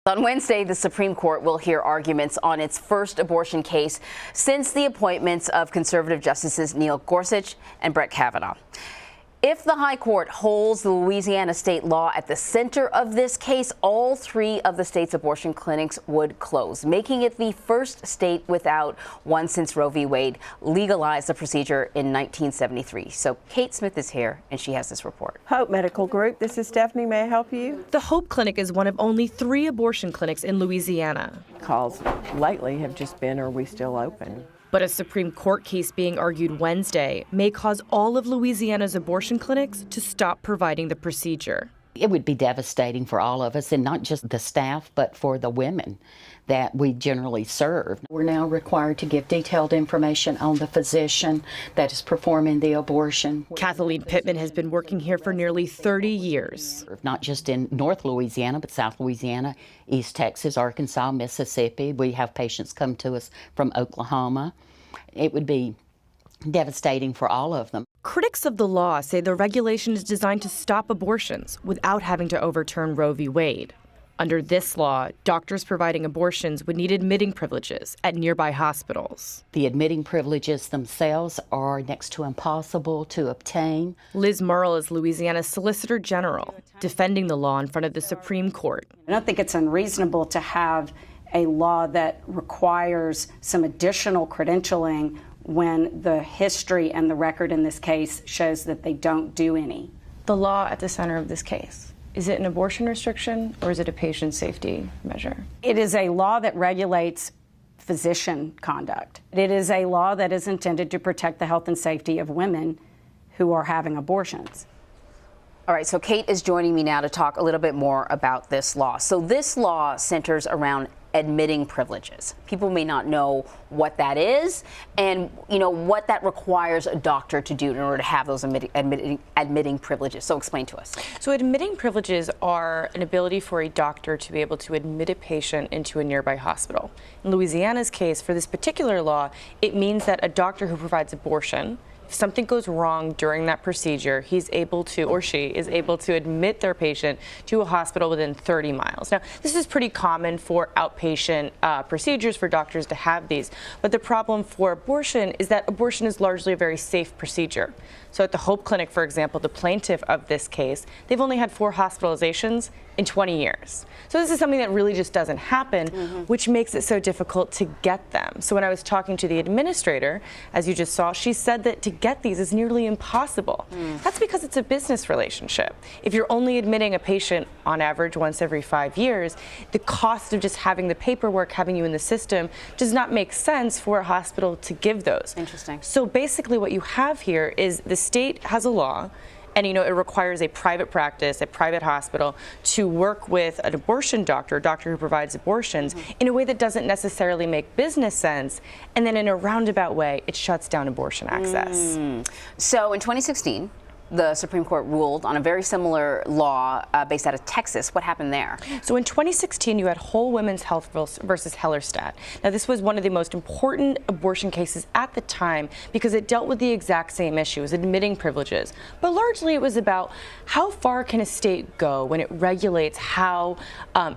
On Wednesday, the Supreme Court will hear arguments on its first abortion case since the appointments of conservative Justices Neil Gorsuch and Brett Kavanaugh. If the High Court holds the Louisiana state law at the center of this case, all 3 of the state's abortion clinics would close, making it the first state without one since Roe v. Wade legalized the procedure in 1973. So Kate Smith is here, and she has this report. Hope Medical Group, this is Stephanie. May I help you? The Hope Clinic is one of only 3 abortion clinics in Louisiana. Calls lately have just been, are we still open? But a Supreme Court case being argued Wednesday may cause all of Louisiana's abortion clinics to stop providing the procedure. It would be devastating for all of us, and not just the staff, but for the women that we generally serve. We're now required to give detailed information on the physician that is performing the abortion. Kathleen Pittman has been working here for nearly 30 years. Not just in North Louisiana, but South Louisiana, East Texas, Arkansas, Mississippi. We have patients come to us from Oklahoma. It would be devastating for all of them. Critics of the law say the regulation is designed to stop abortions without having to overturn Roe v. Wade. Under this law, doctors providing abortions would need admitting privileges at nearby hospitals. The admitting privileges themselves are next to impossible to obtain. Liz Murrell is Louisiana's Solicitor General, defending the law in front of the Supreme Court. I don't think it's unreasonable to have a law that requires some additional credentialing when the history and the record in this case shows that they don't do any. The law at the center of this case, is it an abortion restriction or is it a patient safety measure? It is a law that regulates physician conduct. It is a law that is intended to protect the health and safety of women who are having abortions. All right, so Kate is joining me now to talk a little bit more about this law. So this law centers around admitting privileges. People may not know what that is and, what that requires a doctor to do in order to have those admitting privileges. So explain to us. So admitting privileges are an ability for a doctor to be able to admit a patient into a nearby hospital. In Louisiana's case, for this particular law, it means that a doctor who provides abortion, if something goes wrong during that procedure, he's able to, or she is able to admit their patient to a hospital within 30 miles. Now, this is pretty common for outpatient procedures for doctors to have these. But the problem for abortion is that abortion is largely a very safe procedure. So at the Hope Clinic, for example, the plaintiff of this case, they've only had 4 hospitalizations in 20 years. So this is something that really just doesn't happen, which makes it so difficult to get them. So when I was talking to the administrator, as you just saw, she said that to get these is nearly impossible. That's because it's a business relationship. If you're only admitting a patient on average once every 5 years, the cost of just having the paperwork, having you in the system, does not make sense for a hospital to give those. Interesting. So basically what you have here is the state has a law, and it requires a private practice, a private hospital, to work with an abortion doctor, a doctor who provides abortions, in a way that doesn't necessarily make business sense, and then in a roundabout way, it shuts down abortion access. So in 2016, the Supreme Court ruled on a very similar law based out of Texas. What happened there? So in 2016, you had Whole Women's Health versus Hellerstedt. Now, this was one of the most important abortion cases at the time because it dealt with the exact same issues, admitting privileges. But largely, it was about how far can a state go when it regulates how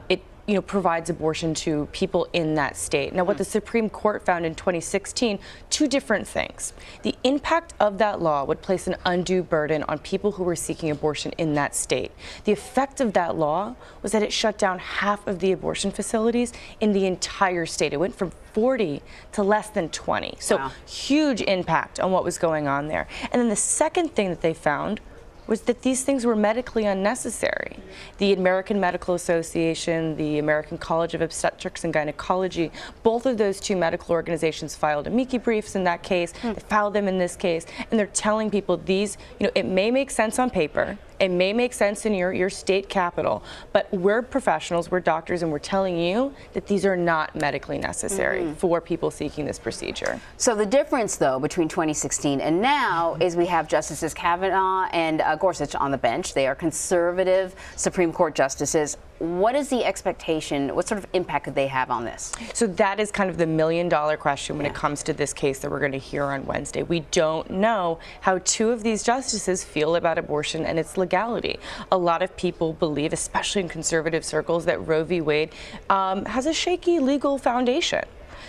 it provides abortion to people in that state. Now, what the Supreme Court found in 2016, 2 different things. The impact of that law would place an undue burden on people who were seeking abortion in that state. The effect of that law was that it shut down half of the abortion facilities in the entire state. It went from 40 to less than 20. So huge impact on what was going on there. And then the second thing that they found was that these things were medically unnecessary. The American Medical Association, the American College of Obstetrics and Gynecology, both of those 2 medical organizations filed amici briefs in that case. They filed them in this case, and they're telling people these, it may make sense on paper, it may make sense in your state capital, but we're professionals, we're doctors, and we're telling you that these are not medically necessary for people seeking this procedure. So the difference, though, between 2016 and now is we have Justices Kavanaugh and Gorsuch on the bench. They are conservative Supreme Court justices. what is the expectation? What sort of impact could they have on this? So that is kind of the million-dollar question when it comes to this case that we're going to hear on Wednesday. We don't know how two of these justices feel about abortion and its legality. A lot of people believe, especially in conservative circles, that Roe v. Wade has a shaky legal foundation.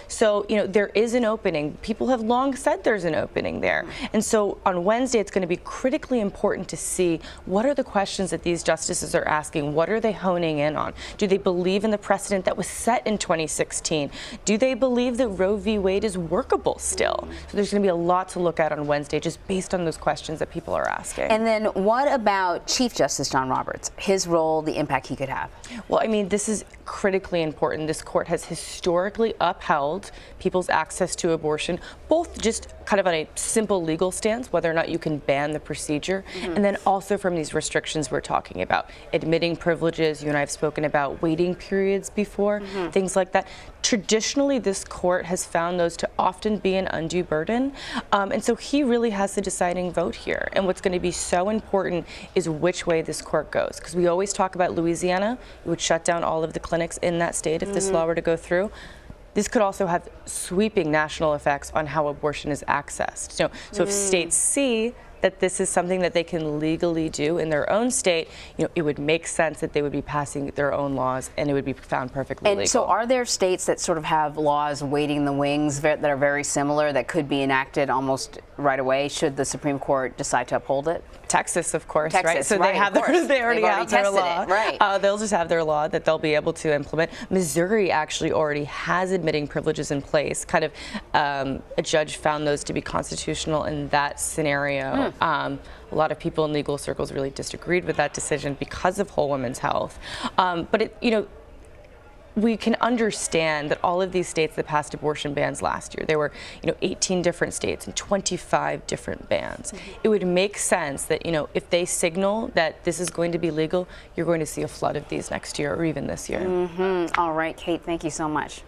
So, there is an opening. People have long said there's an opening there. And so on Wednesday, it's going to be critically important to see what are the questions that these justices are asking. What are they honing in on? Do they believe in the precedent that was set in 2016? Do they believe that Roe v. Wade is workable still? So there's going to be a lot to look at on Wednesday just based on those questions that people are asking. And then what about Chief Justice John Roberts, his role, the impact he could have? Well, I mean, this is critically important. This court has historically upheld people's access to abortion, both just kind of on a simple legal stance, whether or not you can ban the procedure, and then also from these restrictions we're talking about, admitting privileges. You and I have spoken about waiting periods before, things like that. Traditionally, this court has found those to often be an undue burden, and so he really has the deciding vote here. And what's going to be so important is which way this court goes, because we always talk about Louisiana. It would shut down all of the clinics in that state if this law were to go through. This could also have sweeping national effects on how abortion is accessed. So if states see that this is something that they can legally do in their own state, it would make sense that they would be passing their own laws and it would be found perfectly legal. And so are there states that sort of have laws waiting in the wings that are very similar that could be enacted almost right away should the Supreme Court decide to uphold it? Texas, of course, Texas, right? So right, they have they already have their law. Right. They'll just have their law that they'll be able to implement. Missouri actually already has admitting privileges in place. Kind of a judge found those to be constitutional in that scenario. A lot of people in legal circles really disagreed with that decision because of whole women's health. But we can understand that all of these states that passed abortion bans last year, there were 18 different states and 25 different bans. It would make sense that if they signal that this is going to be legal, you're going to see a flood of these next year or even this year. All right, Kate, thank you so much.